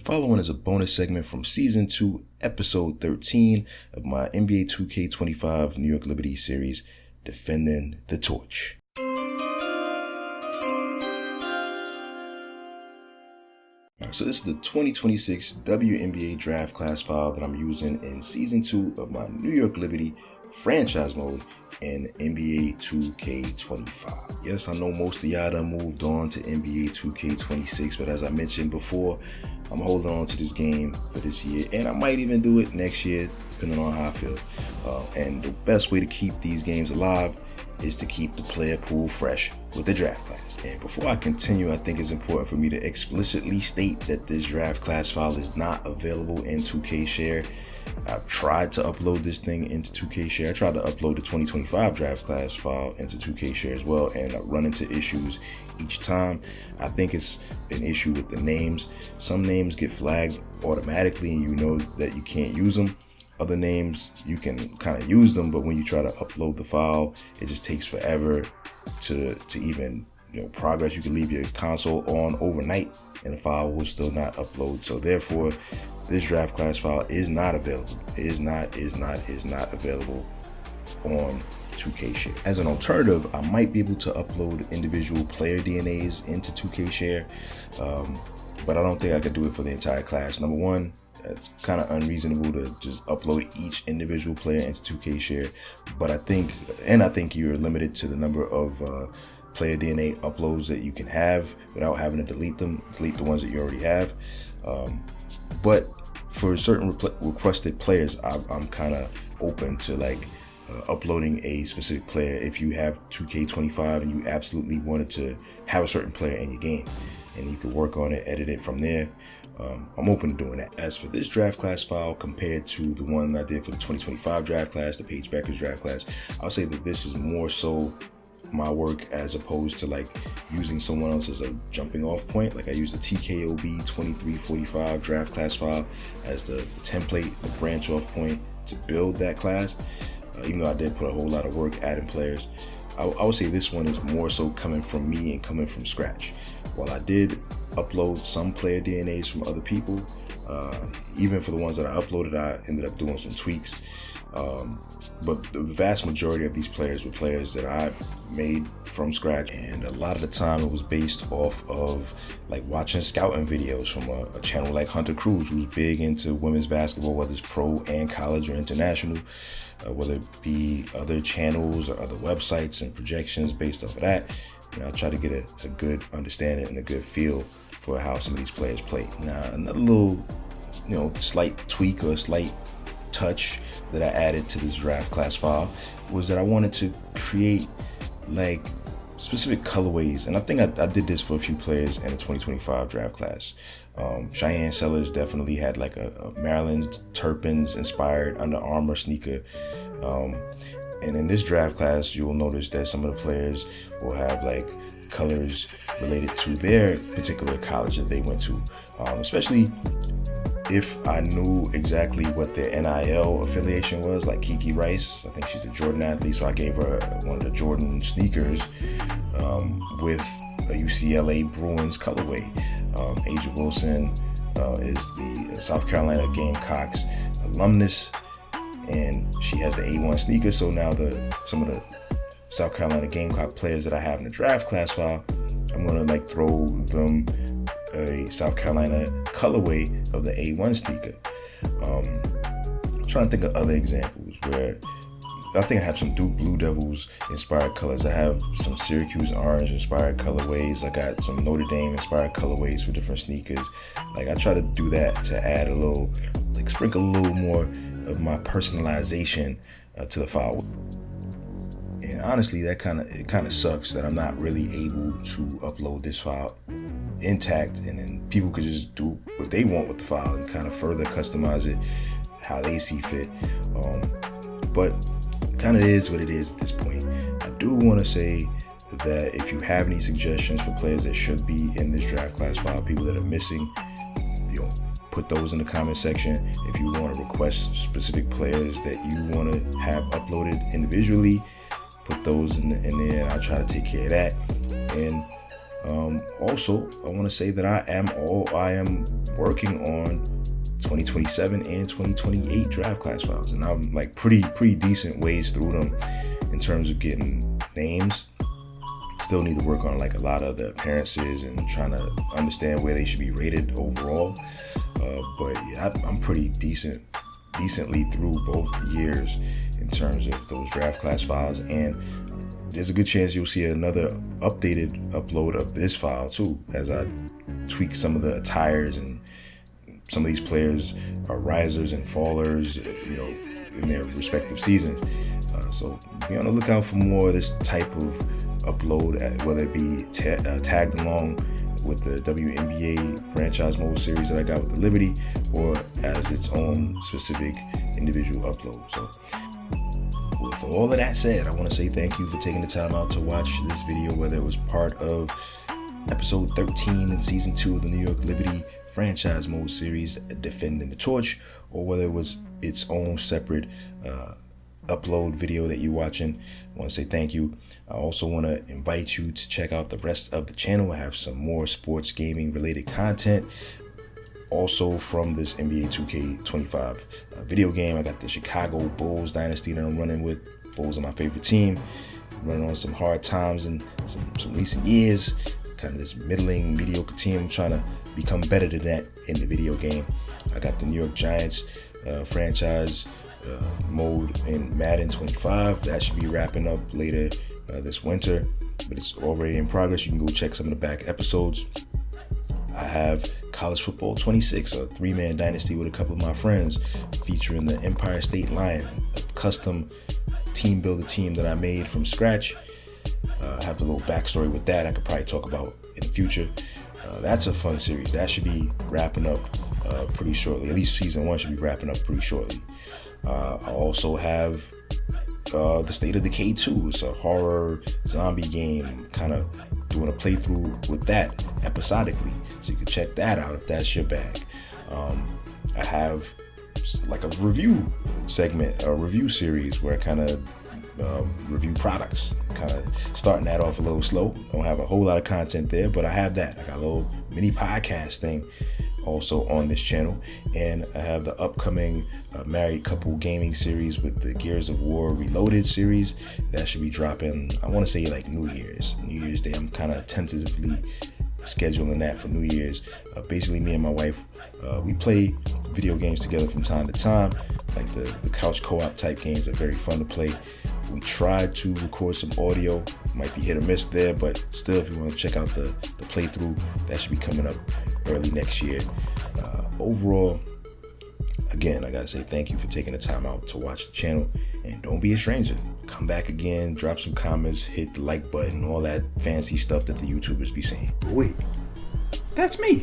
following is a bonus segment from Season 2, Episode 13 of my NBA 2K25 New York Liberty series, Defending the Torch. So this is the 2026 WNBA draft class file that I'm using in Season 2 of my New York Liberty franchise mode in NBA 2K25. Yes, I know most of y'all done moved on to NBA 2K26, but as I mentioned before, I'm holding on to this game for this year, and I might even do it next year, depending on how I feel. And the best way to keep these games alive is to keep the player pool fresh with the draft class. And before I continue, I think it's important for me to explicitly state that this draft class file is not available in 2K Share. I've tried to upload this thing into 2K Share. I tried to upload the 2025 draft class file into 2K Share as well, and I run into issues each time. I think it's an issue with the names. Some names get flagged automatically and you know that you can't use them. Other names, you can kind of use them, but when you try to upload the file, it just takes forever to even progress. You can leave your console on overnight and the file will still not upload. So therefore, this draft class file is not available. It is not available on 2K Share. As an alternative, I might be able to upload individual player DNAs into 2K Share, but I don't think I could do it for the entire class. Number one, it's kind of unreasonable to just upload each individual player into 2K Share, but I think you're limited to the number of player DNA uploads that you can have without having to delete the ones that you already have. But for certain requested players, I'm kind of open to uploading a specific player. If you have 2K25 and you absolutely wanted to have a certain player in your game and you could work on it, edit it from there, I'm open to doing that. As for this draft class file compared to the one I did for the 2025 draft class, the Paige Bueckers draft class, I'll say that this is more so my work as opposed to using someone else as a jumping off point. I use the TKOB 2345 draft class file as the template, the branch off point to build that class. Even though I did put a whole lot of work adding players, I would say this one is more so coming from me and coming from scratch. While I did upload some player DNAs from other people, even for the ones that I uploaded, I ended up doing some tweaks. But the vast majority of these players were players that I made from scratch, and a lot of the time it was based off of watching scouting videos from a channel like Hunter Cruz, who's big into women's basketball, whether it's pro and college or international, whether it be other channels or other websites and projections based off of that. I try to get a good understanding and a good feel for how some of these players play. Now, another little, slight tweak or slight touch that I added to this draft class file was that I wanted to create specific colorways, and I think I did this for a few players in the 2025 draft class. Cheyenne Sellers definitely had a Maryland Terrapins inspired Under Armour sneaker, and in this draft class you'll notice that some of the players will have colors related to their particular college that they went to, especially if I knew exactly what their NIL affiliation was, like Kiki Rice. I think she's a Jordan athlete, so I gave her one of the Jordan sneakers with a UCLA Bruins colorway. Aja Wilson is the South Carolina Gamecocks alumnus, and she has the A1 sneaker. So now some of the South Carolina Gamecock players that I have in the draft class file, I'm gonna throw them a South Carolina colorway of the A1 sneaker. I'm trying to think of other examples where I think I have some Duke Blue Devils inspired colors. I have some Syracuse Orange inspired colorways. I got some Notre Dame inspired colorways for different sneakers. I try to do that to add a little, sprinkle a little more of my personalization to the file. And honestly, it kind of sucks that I'm not really able to upload this file intact, and then people could just do what they want with the file and kind of further customize it how they see fit. But kind of is what it is at this point. I do want to say that if you have any suggestions for players that should be in this draft class file, people that are missing, put those in the comment section. If you want to request specific players that you want to have uploaded individually, put those in there, and I'll try to take care of that. And Also, I want to say that I am working on 2027 and 2028 draft class files, and I'm like pretty decent ways through them in terms of getting names. Still need to work on like a lot of the appearances and trying to understand where they should be rated overall. But yeah, I'm pretty decently through both years in terms of those draft class files, and there's a good chance you'll see another updated upload of this file too, as I tweak some of the attires, and some of these players are risers and fallers, in their respective seasons. So be on the lookout for more of this type of upload, whether it be tagged along with the WNBA franchise mode series that I got with the Liberty, or as its own specific individual upload. So with all of that said, I want to say thank you for taking the time out to watch this video, whether it was part of episode 13 in season 2 of the New York Liberty franchise mode series, Defending the Torch, or whether it was its own separate upload video that you're watching. I want to say thank you. I also want to invite you to check out the rest of the channel. I have some more sports gaming related content also from this NBA 2K25 video game. I got the Chicago Bulls dynasty that I'm running with. Bulls are my favorite team. I'm running on some hard times in some recent years. Kind of this middling, mediocre team. I'm trying to become better than that in the video game. I got the New York Giants franchise mode in Madden 25. That should be wrapping up later this winter, but it's already in progress. You can go check some of the back episodes. I have College Football 26, a 3-man dynasty with a couple of my friends, featuring the Empire State Lions, a custom team builder team that I made from scratch. I have a little backstory with that I could probably talk about in the future. That's a fun series. That should be wrapping up pretty shortly. At least season 1 should be wrapping up pretty shortly. I also have the State of Decay 2. It's a horror zombie game, kind of doing a playthrough with that episodically, so you can check that out if that's your bag. I have like a review segment, a review series where I kind of review products, kind of starting that off a little slow. Don't have a whole lot of content there, but I have that. I got a little mini podcast thing also on this channel, and I have the upcoming married couple gaming series with the Gears of War Reloaded series that should be dropping, I want to say like New Year's Day. I'm kind of tentatively scheduling that for New Year's. Basically, me and my wife, we play video games together from time to time. Like the couch co-op type games are very fun to play. We tried to record some audio, might be hit or miss there, but still, if you want to check out the playthrough, that should be coming up early next year. Overall, again, I gotta say thank you for taking the time out to watch the channel, and don't be a stranger. Come back again, drop some comments, hit the like button, all that fancy stuff that the YouTubers be saying. But wait, that's me.